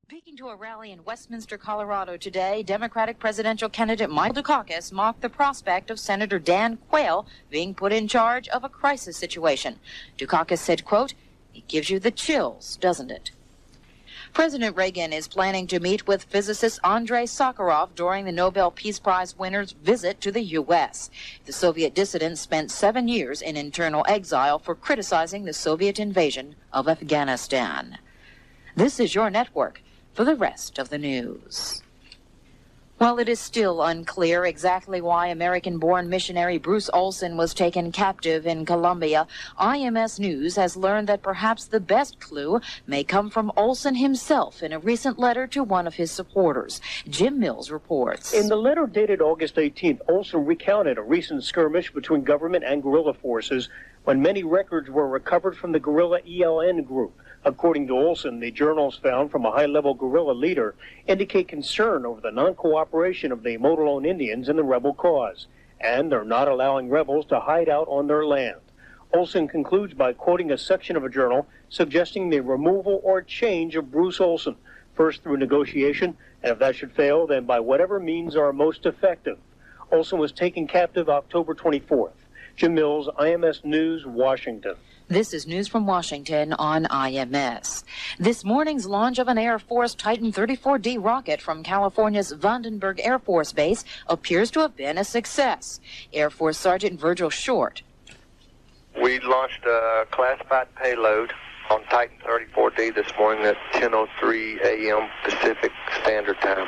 Speaking to a rally in Westminster, Colorado today, Democratic presidential candidate Michael Dukakis mocked the prospect of Senator Dan Quayle being put in charge of a crisis situation. Dukakis said, quote, "It gives you the chills, doesn't it?" President Reagan is planning to meet with physicist Andrei Sakharov during the Nobel Peace Prize winner's visit to the U.S. The Soviet dissident spent 7 years in internal exile for criticizing the Soviet invasion of Afghanistan. This is your network for the rest of the news. While it is still unclear exactly why American-born missionary Bruce Olson was taken captive in Colombia, IMS News has learned that perhaps the best clue may come from Olson himself in a recent letter to one of his supporters. Jim Mills reports. In the letter dated August 18th, Olson recounted a recent skirmish between government and guerrilla forces when many records were recovered from the guerrilla ELN group. According to Olson, the journals found from a high-level guerrilla leader indicate concern over the non-cooperation of the Mogollon Indians in the rebel cause, and they're not allowing rebels to hide out on their land. Olson concludes by quoting a section of a journal suggesting the removal or change of Bruce Olson, first through negotiation, and if that should fail, then by whatever means are most effective. Olson was taken captive October 24th. Jim Mills, IMS News, Washington. This is news from Washington on IMS. This morning's launch of an Air Force Titan 34D rocket from California's Vandenberg Air Force Base appears to have been a success. Air Force Sergeant Virgil Short. We launched a classified payload on Titan 34D this morning at 10:03 a.m. Pacific Standard Time,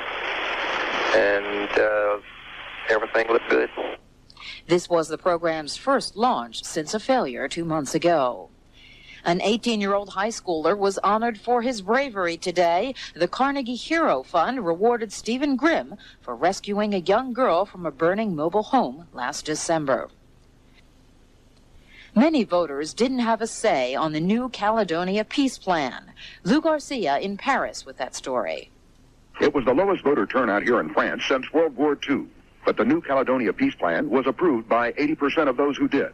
and everything looked good. This was the program's first launch since a failure 2 months ago. An 18-year-old high schooler was honored for his bravery today. The Carnegie Hero Fund rewarded Stephen Grimm for rescuing a young girl from a burning mobile home last December. Many voters didn't have a say on the New Caledonia peace plan. Lou Garcia in Paris with that story. It was the lowest voter turnout here in France since World War II. But the New Caledonia peace plan was approved by 80% of those who did.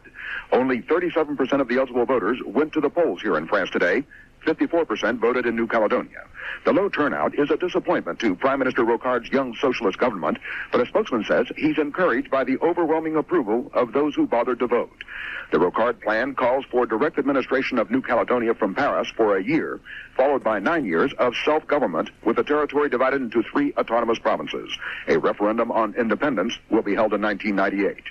Only 37% of the eligible voters went to the polls here in France today. 54% voted in New Caledonia. The low turnout is a disappointment to Prime Minister Rocard's young socialist government, but a spokesman says he's encouraged by the overwhelming approval of those who bothered to vote. The Rocard plan calls for direct administration of New Caledonia from Paris for a year, followed by 9 years of self-government, with the territory divided into 3 autonomous provinces. A referendum on independence will be held in 1998.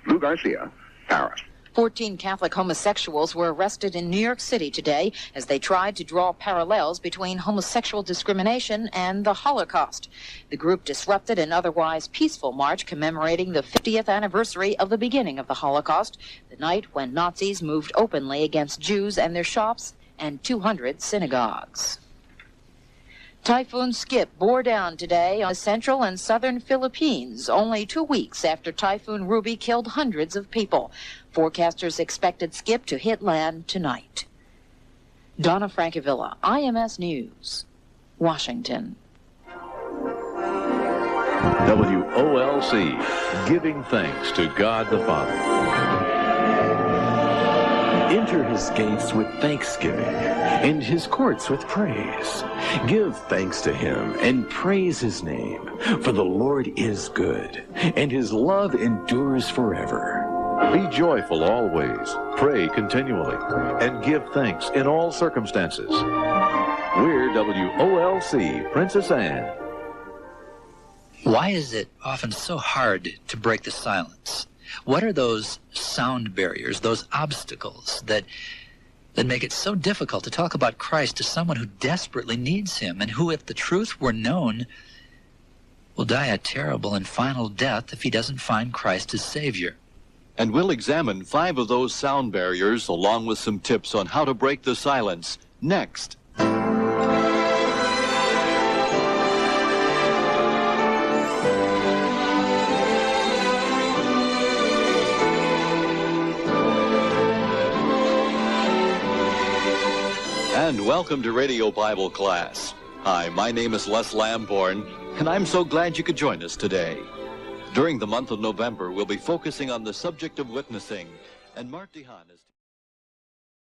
Lou Garcia, Paris. 14 Catholic homosexuals were arrested in New York City today as they tried to draw parallels between homosexual discrimination and the Holocaust. The group disrupted an otherwise peaceful march commemorating the 50th anniversary of the beginning of the Holocaust, the night when Nazis moved openly against Jews and their shops and 200 synagogues. Typhoon Skip bore down today on the central and southern Philippines, only 2 weeks after Typhoon Ruby killed hundreds of people. Forecasters expected Skip to hit land tonight. Donna Francavilla, IMS News, Washington. WOLC, giving thanks to God the Father. Enter his gates with thanksgiving and his courts with praise. Give thanks to him and praise his name, for the Lord is good, and his love endures forever. Be joyful always, pray continually, and give thanks in all circumstances. We're WOLC, Princess Anne. Why is it often so hard to break the silence? What are those sound barriers, those obstacles that make it so difficult to talk about Christ to someone who desperately needs him and who, if the truth were known, will die a terrible and final death if he doesn't find Christ as Savior? And we'll examine 5 of those sound barriers along with some tips on how to break the silence next. And welcome to Radio Bible Class. Hi, my name is Les Lamborn, and I'm so glad you could join us today. During the month of November, we'll be focusing on the subject of witnessing, and Mark DeHaan is...